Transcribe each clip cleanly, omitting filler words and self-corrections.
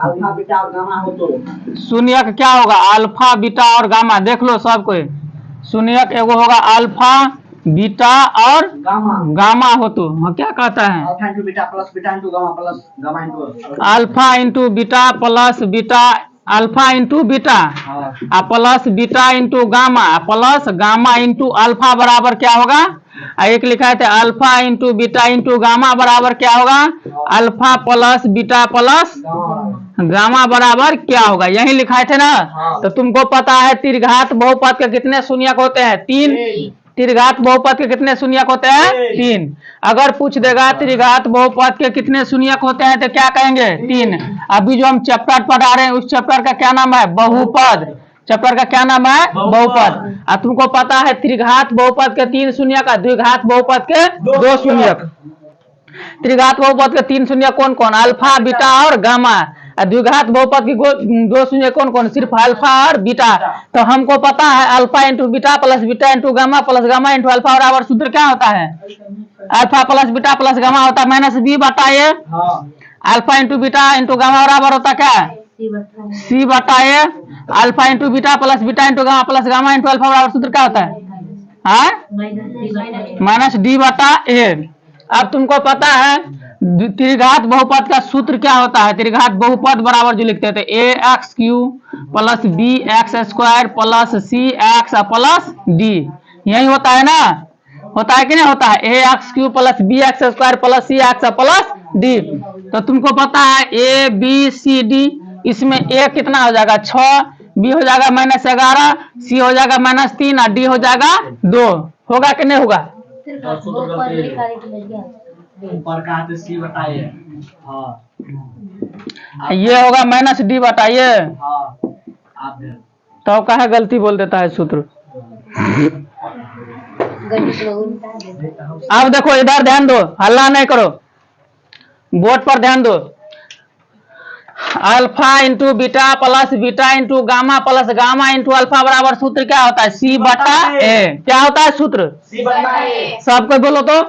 Alpha beta और gamma हो तो शून्यक क्या होगा? अल्फा बीटा और गामा। देख लो सब कोई, शून्यक एगो होगा अल्फा बीटा और गामा हो तो क्या कहता है? Alpha into beta plus beta into gamma plus gamma into alpha into beta plus beta, alpha into beta plus beta into gamma plus gamma into alpha बराबर क्या होगा? एक लिखा थे alpha into beta into gamma बराबर क्या होगा? Alpha plus beta plus gamma बराबर क्या होगा? यही लिखाए थे ना। तो तुमको पता है त्रिघात बहुपद के कितने शून्यक होते हैं? 3। त्रिघात बहुपद के कितने शून्यक होते हैं? 3। अगर पूछ देगा त्रिघात बहुपद के कितने शून्यक होते हैं तो क्या कहेंगे? 3। अभी जो हम चैप्टर पढ़ा रहे हैं उस चैप्टर का क्या नाम है? बहुपद। चैप्टर का क्या नाम है? बहुपद। अब तुमको पता है त्रिघात बहुपद के 3 शून्यक, द्विघात बहुपद के 2 शून्यक। त्रिघात बहुपद के 3 शून्यक कौन कौन? अल्फा बीटा और गामा। द्विघात बहुपद की 2 शून्यक कौन कौन? सिर्फ अल्फा और बीटा। तो हमको पता है alpha into beta plus beta into gamma plus gamma into alpha बराबर सूत्र क्या होता है? Alpha plus beta plus gamma होता है माइनस बी बटा A. Alpha into beta into gamma बराबर होता क्या? सी बटा A. Alpha into beta plus beta into gamma plus gamma into alpha बराबर सूत्र क्या होता है? माइनस डी बटा ए। अब तुमको पता है त्रिघात बहुपद का सूत्र क्या होता है? त्रिघात बहुपद बराबर जो लिखते थे A X cube plus B X square plus C X plus D, यही होता है ना? होता है कि नहीं होता है? A X cube plus B X square plus C X plus D. तो तुमको पता है ए बी सी डी, इसमें ए कितना हो जाएगा? 6, बी हो जाएगा -11, सी हो जाएगा -3 और डी हो जाएगा 2। होगा कि नहीं होगा? ऊपर का तो सी बताइए। ये होगा माइनस डी बताइए। आप तो कहा गलती बोल देता है सूत्र। अब देखो इधर ध्यान दो, हल्ला नहीं करो, बोर्ड पर ध्यान दो। Alpha into beta plus beta into gamma plus gamma into alpha बराबर सूत्र क्या होता है? सी बटा ए। क्या होता है सूत्र? सी बटा ए। सबको बोलो तो।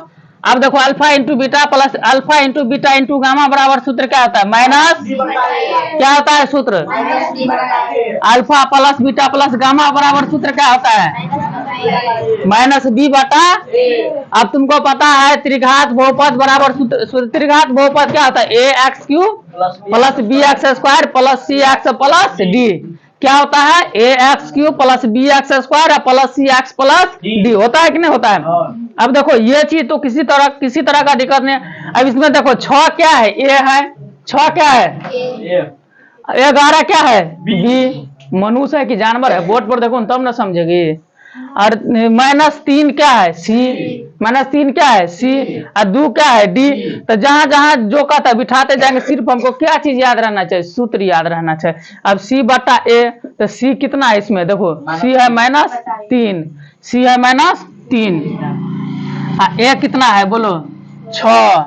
अब देखो alpha into beta plus alpha into beta into gamma बराबर सूत्र क्या होता है? माइनस क्या होता है सूत्र? Alpha plus beta plus gamma बराबर सूत्र क्या होता है? माइनस बी बटा। अब तुमको पता है त्रिघात बहुपद बराबर सूत्र, त्रिघात बहुपद क्या होता है? A X cube plus B X square plus C X plus D. क्या होता है? A X cube plus B X square plus C X plus D. होता है कि नहीं होता है? अब देखो ये चीज तो किसी तरह का दिक्कत नहीं। अब इसमें देखो 6 क्या है? ए है। 6 क्या है? 11 क्या है? बी। मनुष्य है कि जानवर है? बोर्ड पर देखो तब ना समझेगी। और -3 क्या है? सी। -3 क्या है? सी। और 2 क्या है? डी। तो जहां जहां जो कहता है बिठाते जाएंगे। सिर्फ हमको क्या चीज याद रहना चाहिए? सूत्र याद रहना चाहिए। अब सी बटा ए, तो सी कितना है इसमें? देखो सी है -3, सी है -3। ए कितना है बोलो? 6।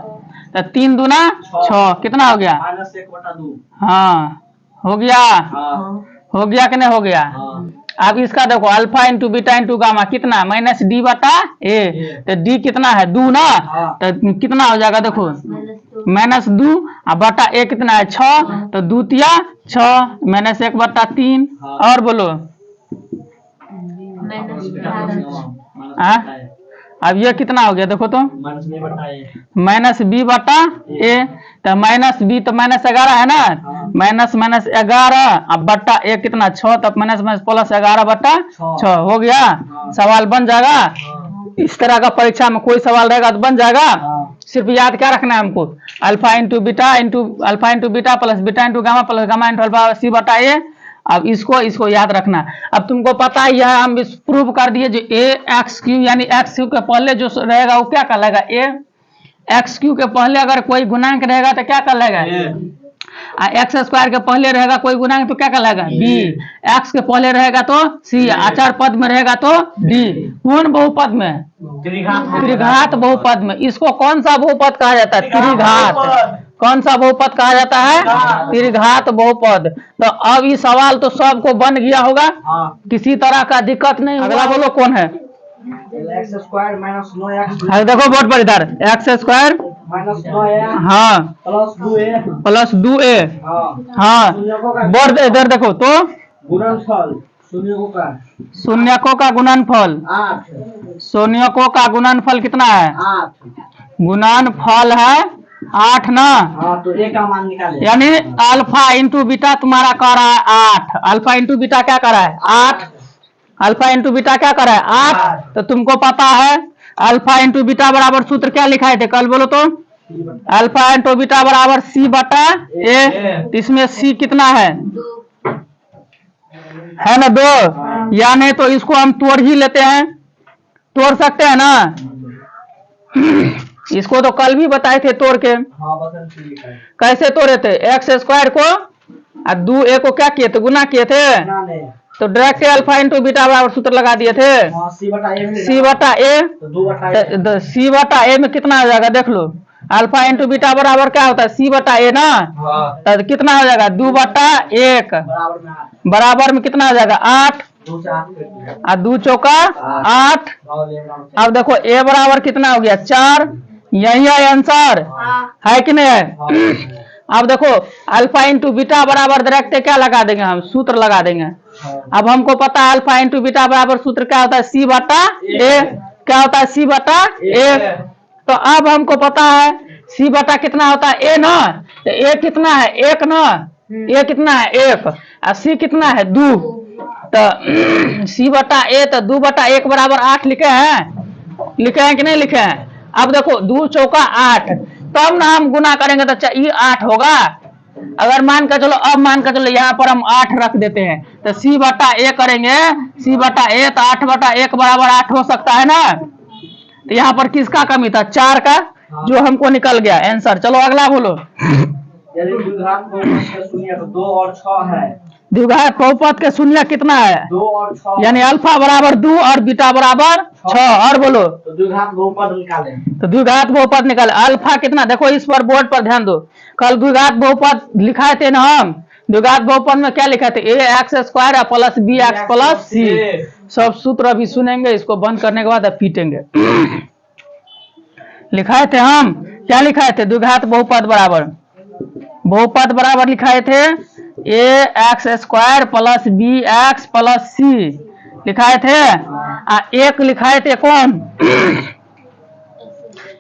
तो 3 दूना 6, कितना हो गया? -1/2। हाँ हो गया। हो गया कि नहीं हो गया? अब इसका देखो alpha into beta into gamma कितना? माइनस डी बटा ए। तो डी कितना है? 2 ना। तो कितना हो जाएगा? देखो -2 बटा ए कितना है? 6। तो 2 तिया 6 -1/3। और बोलो अब ये कितना हो गया? देखो तो माइनस बी बटा ए। तो माइनस बी तो -11 है ना? -11 अब बट्टा ए कितना? 6। तब प्लस 11 बट्टा 6 हो गया। सवाल बन जाएगा। इस तरह का परीक्षा में कोई सवाल रहेगा तो बन जाएगा। सिर्फ याद क्या रखना है हमको? Alpha into beta plus beta into gamma plus gamma into alpha C बटा ए। अब इसको याद रखना। अब तुमको पता है यह हम प्रूव कर दिए। जो ए एक्स क्यू यानी एक्स क्यू के पहले जो रहेगा वो क्या कहलाएगा? ए। एक्स क्यू के पहले अगर कोई गुणांक रहेगा तो क्या कहलाएगा? एक्स स्क्वायर के पहले रहेगा कोई गुणांक तो क्या कहलाएगा? बी। एक्स के पहले रहेगा तो सी। आचार पद में रहेगा तो डी। कौन बहुपद में? त्रिघात बहुपद में। इसको कौन सा बहुपद कहा जाता है? त्रिघात। कौन सा बहुपद कहा जाता है? त्रिघात बहुपद। तो अब ये सवाल तो सबको बन गया होगा, किसी तरह का दिक्कत नहीं। अगला बोलो कौन है? x² - 9x। देखो बोर्ड पर इधर x² -2a हाँ +2a +2a हाँ हाँ बोर्ड इधर देखो तो गुणनफल शून्यों का शून्यकों का गुणनफल 8 शून्यकों का गुणनफल कितना है 8 गुणनफल है 8 ना। हाँ तो a का मान निकाले यानी अल्फा इंटू बीटा तुम्हारा कह रहा है 8 अल्फा इंटू बीटा क्या कर रहा है 8 अल्फा इंटू बीटा क्या कर रहा है 8 तो तुमको पता है अल्फा इंटू बीटा बराबर सूत्र क्या लिखाए थे कल बोलो तो अल्फा इंटू बीटा बराबर c बटा a। इसमें c कितना है ना 2 यानी तो इसको हम तोड़ ही लेते हैं तोड़ सकते हैं ना इसको तो कल भी बताए थे तोड़ के हाँ बस ठीक है कैसे तोड़े थे एक्स स्क्वायर को और 2a को क्या किए थे गुना किए थे ना ले तो डायरेक्ट अल्फा इंटू बीटा बराबर सूत्र लगा दिए थे हाँ c बटा a में c बटा a तो 2 बटा a c बटा a में कितना आ जाएगा देख लो अल्फा इंटू बीटा बराबर क्या होता है c बटा a ना हाँ तो कितना हो जाएगा 2 बटा 1 बराबर में 8 बराबर में कितना हो जाएगा 8 2 से 8 कट गया और 2 चौका 8 और ले रहा अब देखो a बराबर कितना हो गया 4 यही है आंसर है कि नहीं है अब देखो अल्फा इंटू बीटा बराबर डायरेक्ट क्या लगा देंगे हम सूत्र लगा देंगे अब हमको पता है अल्फा इंटू बीटा बराबर सूत्र क्या होता है c बटा a क्या होता है c बटा a तो अब हमको पता है c बटा कितना होता है a ना तो a कितना है 1 ना a कितना है 1 और c कितना है 2 तो c बटा a तो 2 बटा 1 बराबर 8 लिखे हैं कि नहीं लिखे हैं अब देखो 2 चौका 8 तब ना हम गुना करेंगे तो ये 8 होगा अगर मान कर चलो अब मान कर चलो यहाँ पर हम 8 रख देते हैं तो c बटा a करेंगे c बटा a तो 8 बटा 1 बराबर 8 हो सकता है ना तो यहाँ पर किसका कमी था 4 का जो हमको निकल गया आंसर। चलो अगला बोलो यदि द्विघात बहुपद का शून्य तो 2 और 6 है द्विघात बहुपद के शून्य कितना है 2 और 6 यानी अल्फा बराबर 2 और बीटा बराबर 6 और बोलो तो द्विघात बहुपद निकाले तो द्विघात बहुपद निकाले अल्फा कितना देखो इस पर बोर्ड पर ध्यान दो कल द्विघात बहुपद लिखाए थे ना हम द्विघात बहुपद में क्या लिखा थे a x square plus b x plus c सब सूत्र अभी सुनेंगे इसको बंद करने के बाद अब पीटेंगे लिखाए थे हम क्या लिखाए थे द्विघात बहुपद बराबर लिखाए थे a x square plus b x plus c लिखाए थे एक लिखाए थे कौन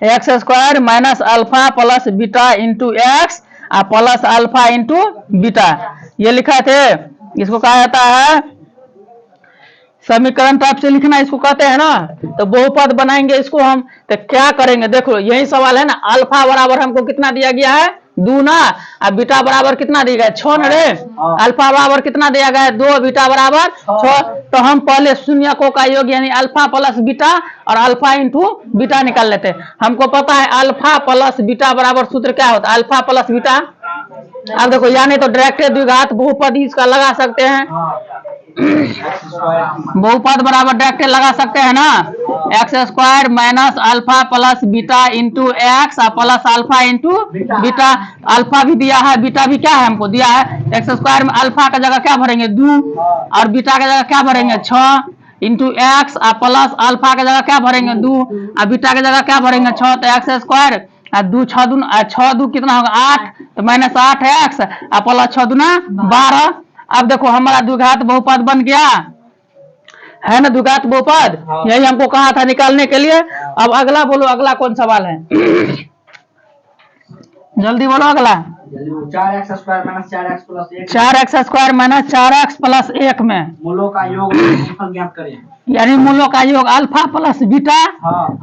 x square minus alpha plus beta into x plus alpha into beta ये लिखा थे इसको कहा जाता है समीकरण टाइप से लिखना इसको कहते हैं ना तो बहुपद बनाएंगे इसको हम तो क्या करेंगे देखो यही सवाल है ना अल्फा बराबर हमको कितना दिया गया है 2 ना और बीटा बराबर कितना दिया गया 6 ना रे अल्फा बराबर कितना दिया गया है 2 बीटा बराबर 6 तो हम पहले शून्यकों का योग यानी अल्फा प्लस बीटा और अल्फा इंटू बीटा निकाल लेते हैं हमको पता है अल्फा प्लस बीटा बराबर सूत्र क्या होता है अल्फा प्लस बीटा अब देखो यानी तो डायरेक्ट द्विघात बहुपद इसका लगा सकते हैं बहुपद बराबर डायरेक्ट लगा सकते हैं ना x square minus alpha plus beta into x plus alpha into beta alpha भी दिया है बीटा भी क्या है हमको दिया है एक्स स्क्वायर में अल्फा का जगह क्या भरेंगे 2 और बीटा का जगह क्या भरेंगे 6 इंटू एक्स प्लस अल्फा का जगह क्या भरेंगे 2 और बीटा का जगह क्या भरेंगे 6 तो एक्स स्क्वायर 2 6 2 कितना होगा 8 तो माइनस 8 है एक्स प्लस 6 दूना 12 अब देखो हमारा द्विघात बहुपद बन गया है ना द्विघात बहुपद यही हमको कहा था निकालने के लिए। अब अगला बोलो अगला कौन सवाल है जल्दी बोलो अगला 4x square minus 4x plus 1 4x square minus 4x plus 1 में मूलों का योग गुणनफल ज्ञात करें यानी मूलों का योग अल्फा प्लस बीटा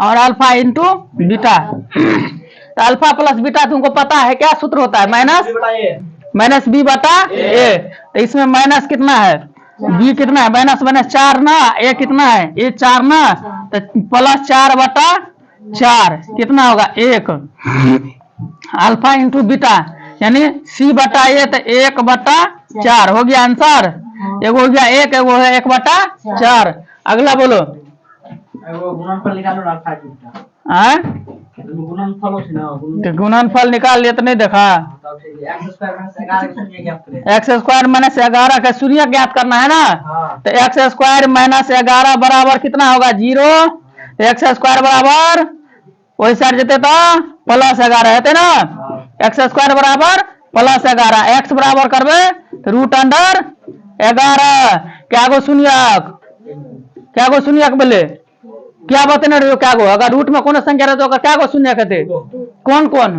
और अल्फा इंटू बीटा तो अल्फा प्लस बीटा तुमको पता है क्या सूत्र होता है माइनस बी बटा ए तो इसमें माइनस कितना है बी कितना है माइनस माइनस 4 ना ए कितना है ए 4 ना तो प्लस 4 बटा 4 कितना होगा 1 अल्फा इंटू बीटा यानी सी बटा ए तो 1 बटा 4 हो गया आंसर एगो हो गया 1 एगो है 1 बटा 4 अगला बोलो गुणनफल निकालो ना अल्फा बीटा गुणनफल निकाल लिया तो नहीं देखा एक्स स्क्वायर माइनस 11 का शून्य ज्ञात करना है ना तो एक्स स्क्वायर माइनस 11 बराबर कितना होगा 0 एक्स स्क्वायर बराबर वही साइड जेते तो प्लस 11 है ना। एक्स स्क्वायर बराबर प्लस 11, एक्स बराबर करबे तो रूट अंडर 11 क्या गो शून्यक, क्या गो शून्यक बोले क्या बतेने रहो क्या गो, अगर रूट में कोनो संख्या रहे तो अगर क्या गो शून्यक है कौन कौन,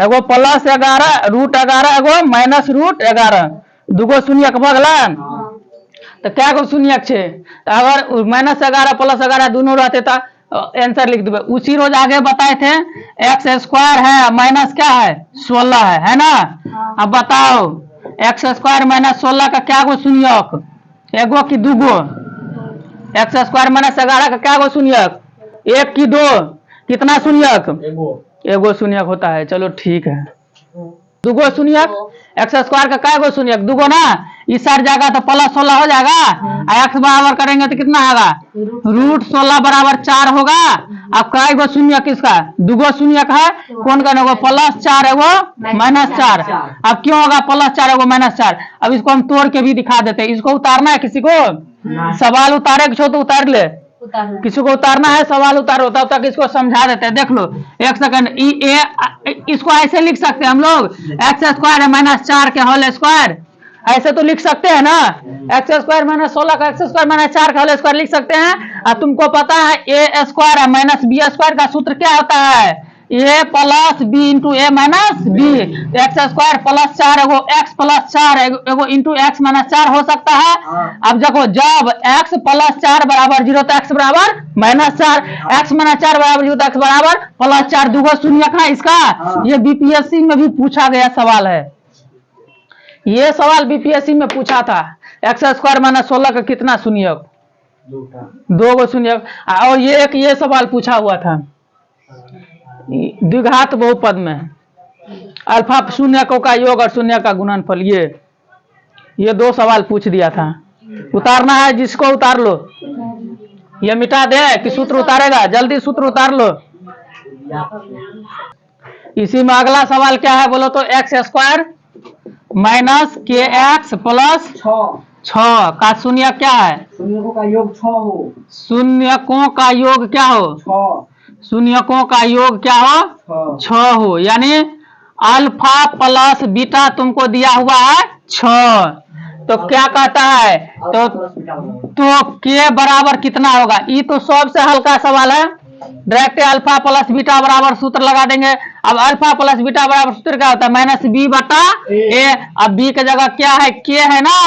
एगो प्लस 11 रूट 11 एगो माइनस रूट 11 दूगो शून्यक भगला तो क्या गो शून्यक छे, अगर माइनस 11 प्लस 11 दोनों रहते तो आंसर लिख देवे। उसी रोज आगे बताए थे एक्स स्क्वायर है माइनस क्या है 16 है ना। अब बताओ एक्स स्क्वायर माइनस 16 का क्या गो शून्यक, एगो की दूगो, एक्स स्क्वायर माइनस 11 का क्या गो शून्यक, एक की दो, कितना शून्यक, एगो शून्यक होता है। चलो ठीक है, दूगो शून्यक, एक्स स्क्वायर का क्या गो शून्यक दूगो ना, इस साइड जाएगा तो प्लस 16 हो जाएगा, एक्स बराबर करेंगे तो कितना होगा रूट 16 बराबर 4 होगा। अब काय गो शून्यक इसका दूगो शून्यक है कौन का, एगो प्लस 4 एगो माइनस 4। अब क्यों होगा प्लस 4 एगो माइनस 4, अब इसको हम तोड़ के भी दिखा देते हैं। इसको उतारना है किसी को, सवाल उतारे छो तो उतार ले, किसी को उतारना है सवाल उतारो, तब तक इसको समझा देते हैं। देख लो एक सेकंड, इसको ऐसे लिख सकते हैं हम लोग, एक्स स्क्वायर है माइनस 4 के होल स्क्वायर, ऐसे तो लिख सकते हैं ना, एक्स स्क्वायर माइनस 16 का एक्स स्क्वायर माइनस 4 का होल स्क्वायर लिख सकते हैं। और तुमको पता है ए स्क्वायर है माइनस बी स्क्वायर का सूत्र क्या होता है, A plus B into A minus B, X square plus 4 एगो एक्स प्लस 4 एगो इंटू एक्स माइनस 4 हो सकता है। अब देखो जब एक्स प्लस 4 बराबर 0 तो एक्स बराबर माइनस 4, एक्स माइनस 4 बराबर 0 तो एक्स बराबर प्लस 4, दूगो शून्यक है इसका। ये बीपीएससी में भी पूछा गया सवाल है, ये सवाल बीपीएससी में पूछा था, एक्स स्क्वायर माइनस 16 का कितना शून्यक, दो गो शून्यक। और ये एक ये सवाल पूछा हुआ था द्विघात बहुपद में, अल्फा शून्यकों का योग और शून्य का गुणनफल, ये दो सवाल पूछ दिया था। उतारना है जिसको उतार लो, ये मिटा दे कि सूत्र उतारेगा, जल्दी सूत्र उतार लो। इसी में अगला सवाल क्या है बोलो तो, एक्स स्क्वायर माइनस के एक्स प्लस 6 का शून्य क्या है, शून्यकों का योग 6 हो, शून्यकों का योग क्या हो, शून्यकों का योग क्या हो 6 हो, यानी अल्फा प्लस बीटा तुमको दिया हुआ है 6, तो क्या कहता है तो के बराबर कितना होगा, ये तो सबसे हल्का सवाल है, डायरेक्ट अल्फा प्लस बीटा बराबर सूत्र लगा देंगे। अब अल्फा प्लस बीटा बराबर सूत्र क्या होता है माइनस बी बटा ए, अब बी की जगह क्या है के है ना,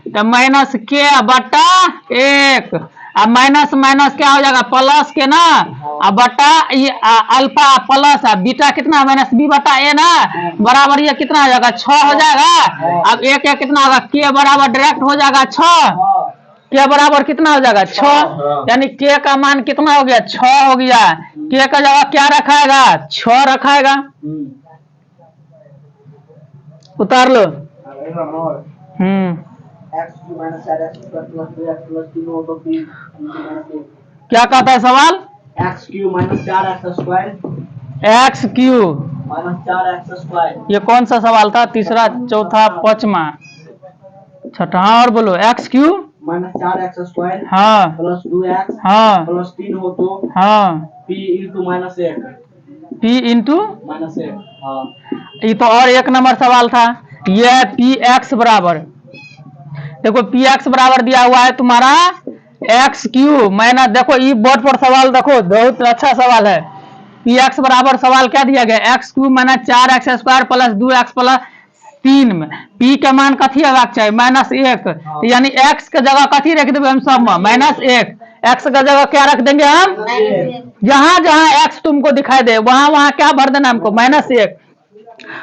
तो माइनस के बटा 1, अब माइनस माइनस क्या हो जाएगा प्लस के ना, अब बटा ये अल्फा प्लस बीटा कितना माइनस बी बटा ए ना, बराबर ये कितना हो जाएगा 6 हो जाएगा। अब एक कितना होगा के बराबर डायरेक्ट हो जाएगा 6, के बराबर कितना हो जाएगा 6, यानी के का मान कितना हो गया 6 हो गया, के का जगह क्या रखाएगा 6 रखाएगा। उतार लो। क्या कहता है सवाल, x Q minus 4 x square, x Q minus 4 x square, ये कौन सा सवाल था, तीसरा चौथा पांचवा छठा, हाँ और बोलो, x Q minus 4 x square हाँ प्लस 2 एक्स हाँ प्लस 3 हो तो हाँ P into minus 1, P into minus 1। हाँ ये तो और एक नंबर सवाल था, ये पी एक्स बराबर, देखो पी एक्स बराबर दिया हुआ है तुम्हारा एक्स क्यू माइनस, देखो ये बोर्ड पर सवाल देखो बहुत अच्छा सवाल है, पी एक्स बराबर सवाल क्या दिया गया x Q minus 4 x square plus 2 x plus 3 में पी के मान कथी हेबाक चाहिए माइनस 1, यानी एक्स के जगह कथी रख देंगे हम सब में माइनस 1, एक्स का जगह क्या रख देंगे हम, जहां जहां एक्स तुमको दिखाई दे वहां वहां क्या भर देना हमको माइनस 1।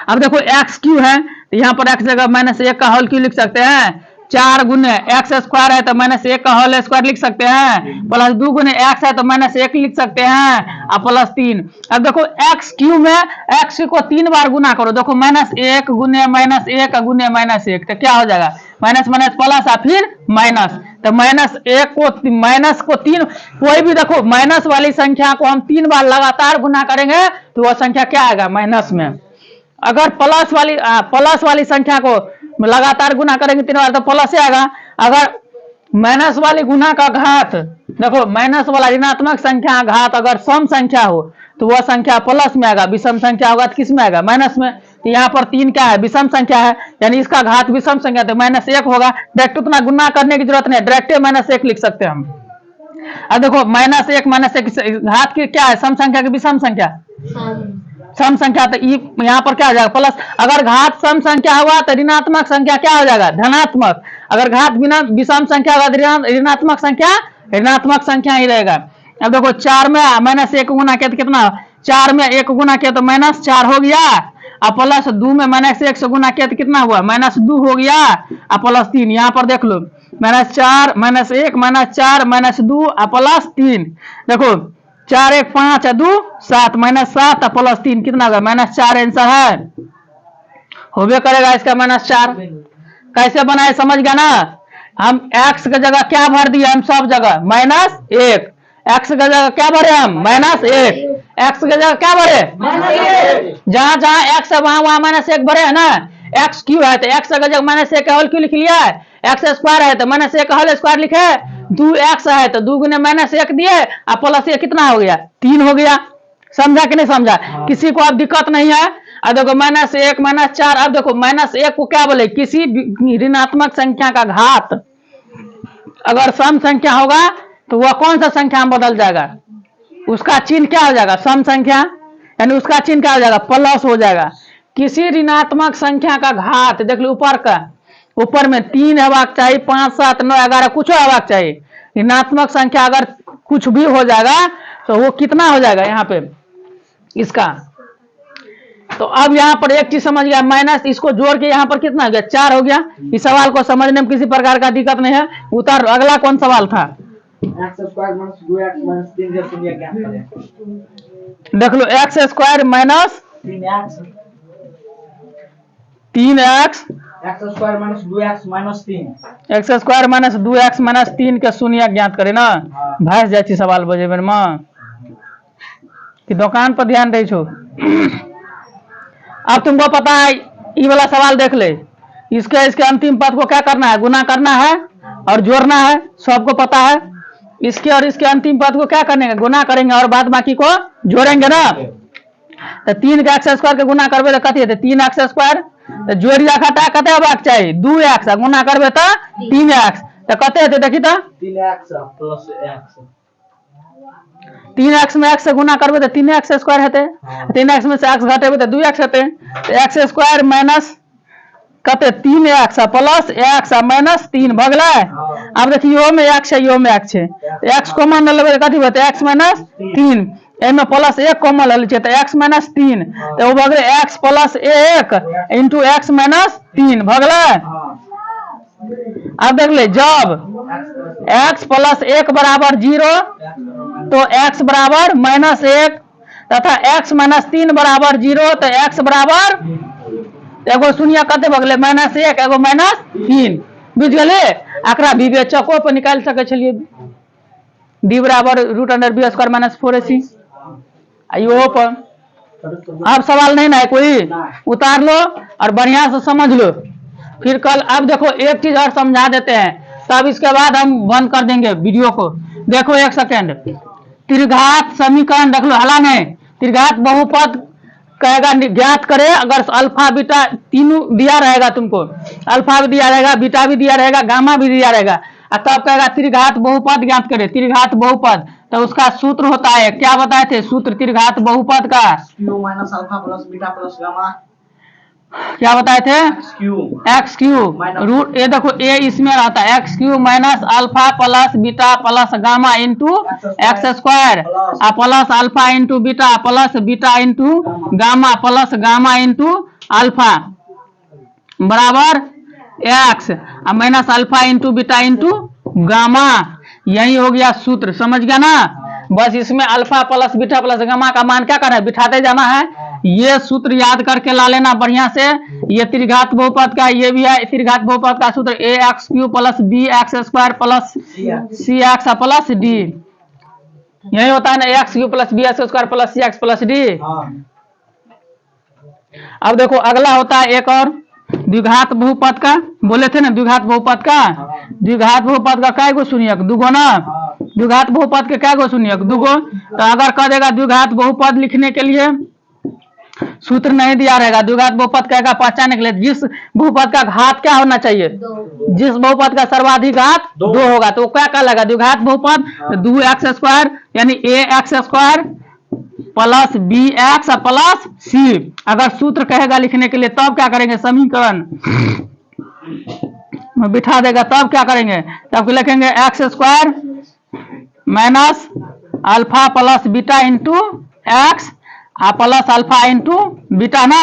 अब देखो एक्स क्यू है तो यहाँ पर एक्स जगह माइनस 1 का होल क्यू लिख सकते हैं, 4 गुने एक्स स्क्वायर है तो माइनस 1 का होल स्क्वायर लिख सकते हैं, प्लस 2 गुने एक्स है तो माइनस 1 लिख सकते हैं और प्लस 3। अब देखो एक्स क्यू में एक्स को 3 बार गुना करो, देखो माइनस 1 गुने माइनस 1 गुने माइनस 1 तो क्या हो जाएगा माइनस माइनस प्लस और फिर माइनस, तो माइनस 1 को माइनस को 3, कोई भी देखो माइनस वाली संख्या को हम 3 बार लगातार गुना करेंगे तो वह संख्या क्या आएगा माइनस में। अगर प्लस वाली संख्या को लगातार गुना करेंगे 3 बार तो प्लस आएगा। अगर माइनस वाली गुना का घात, देखो माइनस वाला ऋणात्मक संख्या घात अगर सम संख्या हो तो वह संख्या प्लस में आएगा, विषम संख्या होगा तो किस में आएगा, माइनस में। तो यहाँ पर 3 क्या है, विषम संख्या है, यानी इसका घात विषम संख्या, तो -1 होगा। डायरेक्ट उतना गुना करने की जरूरत नहीं, डायरेक्ट -1 लिख सकते हैं हम। अब देखो -1 घात की क्या है, सम संख्या की विषम संख्या, सम संख्या, तो यहाँ पर क्या हो जाएगा प्लस। अगर घात सम संख्या हुआ तो ऋणात्मक संख्या क्या हो जाएगा, धनात्मक। अगर घात बिना विषम संख्या होगा तो ऋणात्मक संख्या ही रहेगा। अब देखो 4 में -1 गुना किया तो कितना, 4 में 1 गुना किया तो -4 हो गया, और प्लस 2 में -1 से गुना किया तो कितना हुआ, -2 हो गया, और प्लस 3। यहाँ पर देख लो -4 -1 -4 -2 और प्लस 3। देखो 4 1 5 और 2 7, -7 और प्लस 3 कितना होगा, -4 आंसर है, होबे करेगा इसका -4। कैसे बनाए समझ गया ना। हम x की जगह क्या भर दिए, हम सब जगह -1, x की जगह क्या भरे हम, -1, x की जगह क्या भरे, जहां जहां x है वहां -1 भरे है ना। x क्यों है तो x की जगह -1 का होल क्यों लिख लिया है, x स्क्वायर है तो -1 का होल स्क्वायर लिखे, 2x है तो 2 गुने -1 दिए, और प्लस ये कितना हो गया, 3 हो गया। समझा कि नहीं समझा, किसी को अब दिक्कत नहीं है। अब देखो -1 -4, अब देखो -1 को क्या बोले, किसी ऋणात्मक संख्या का घात अगर सम संख्या होगा तो वह कौन सा संख्या में बदल जाएगा, उसका चिन्ह क्या हो जाएगा, सम संख्या, यानी उसका चिन्ह क्या हो जाएगा, प्लस हो जाएगा। किसी ऋणात्मक संख्या का घात देख लो, ऊपर का, ऊपर में 3 हेबाक चाहिए, 5 7 9 11 कुछ हेबाक चाहिए। ऋणात्मक संख्या अगर कुछ भी हो जाएगा तो वो कितना हो जाएगा यहाँ पे इसका। तो अब यहाँ पर एक चीज समझ गया, माइनस इसको जोड़ के यहाँ पर कितना हो गया, 4 हो गया। इस सवाल को समझने में किसी प्रकार का दिक्कत नहीं है। उतार, अगला कौन सवाल था, देख लो x square minus 3x x square minus 2x minus 3, x square minus 2x minus 3 के शून्य ज्ञात करे ना। भैंस जाती सवाल बजे मेरे माँ कि दुकान पर ध्यान दे छो। अब तुमको पता है ये वाला सवाल देख ले, इसके अंतिम पद को क्या करना है, गुना करना है और जोड़ना है, सबको पता है। इसके और इसके अंतिम पद को क्या करने, गुना करेंगे और बाद बाकी को जोड़ेंगे ना। तो 3 का x स्क्वायर के गुना करबे तो कथी है, 3x स्क्वायर, तो जोड़ घटा कते हेबाक चाहिए, 2x, गुना करबे तो 3x, तो कते हेतै देखी तो 3x प्लस x, 3x में x से गुना करबे तो 3x स्क्वायर हेतै, 3x में से x घटेबे तो 2x हेतै। तो x स्क्वायर माइनस कते 3x प्लस x माइनस 3 भगलै। अब देखिए यो में x है, यो में x है, तो x कॉमन ले लेबे कथी होतै, x माइनस 3, एमे प्लस 1 कॉमन ले छै तो x माइनस 3, तो वो भगलै x plus 1 into x minus 3 भगलै। अब देख ले, जब x प्लस 1 बराबर 0 तो x बराबर -1 तथा x माइनस 3 बराबर 0 तो x बराबर, एगो शून्य कते भगलै -1 एगो -3, बुझ गेले। एकरा विवेचको पर निकाल सके छलिए, d बराबर √b² - 4ac, आइयो पर। अब सवाल नहीं ना है कोई, उतार लो और बढ़िया से समझ लो, फिर कल। अब देखो एक चीज और समझा देते हैं, तब इसके बाद हम बंद कर देंगे वीडियो को। देखो एक सेकेंड, त्रिघात समीकरण देख लो, हला नहीं, त्रिघात बहुपद कहेगा ज्ञात करे। अगर अल्फा बीटा तीनों दिया रहेगा तुमको, अल्फा भी दिया रहेगा, बीटा भी दिया रहेगा, गामा भी दिया रहेगा, तब कहेगा त्रिघात बहुपद ज्ञात करे। त्रिघात बहुपद तो उसका सूत्र होता है, क्या बताए थे सूत्र त्रिघात बहुपद का, q minus alpha plus beta plus gamma, क्या बताए थे, x क्यू रूट, ये देखो ए इसमें रहता है x³ minus alpha plus beta plus gamma into x square, plus alpha into beta plus beta into gamma plus gamma into alpha बराबर x minus alpha into beta into gamma. यही हो गया सूत्र, समझ गया ना। बस इसमें alpha plus beta plus gamma का मान क्या करना है, बिठाते जाना है। ये सूत्र याद करके ला लेना बढ़िया से। ये त्रिघात बहुपद का, ये भी है त्रिघात बहुपद का सूत्र, ax³ plus bx² plus cx plus d। यही होता है ना, ax³ plus bx² plus cx plus d। अब देखो अगला होता है एक और द्विघात बहुपद का, बोले थे ना द्विघात बहुपद का। द्विघात बहुपद का काय गो शून्यक, दुगो ना। द्विघात बहुपद के काय गो शून्यक, दुगो। तो अगर कह देगा द्विघात बहुपद लिखने के लिए सूत्र नहीं दिया रहेगा, द्विघात बहुपद कहेगा पहचानने के लिए जिस बहुपद का घात क्या होना चाहिए, जिस बहुपद का सर्वाधिक घात 2 होगा, तो क्या कहलाएगा द्विघात बहुपद, 2x² यानी ax² plus bx plus c। अगर सूत्र कहेगा लिखने के लिए तब क्या करेंगे, समीकरण में बिठा देगा तब क्या करेंगे, तब लिखेंगे x² minus alpha plus beta into x plus alpha into beta ना।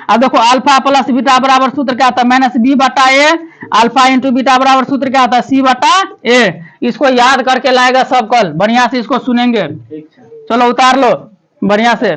अब देखो अल्फा प्लस बीटा बराबर सूत्र क्या होता है, माइनस बी बटा ए, अल्फा इंटू बीटा बराबर सूत्र क्या होता है, सी बटा ए। इसको याद करके लाएगा सब कल, बढ़िया से इसको सुनेंगे। चलो उतार लो बढ़िया से।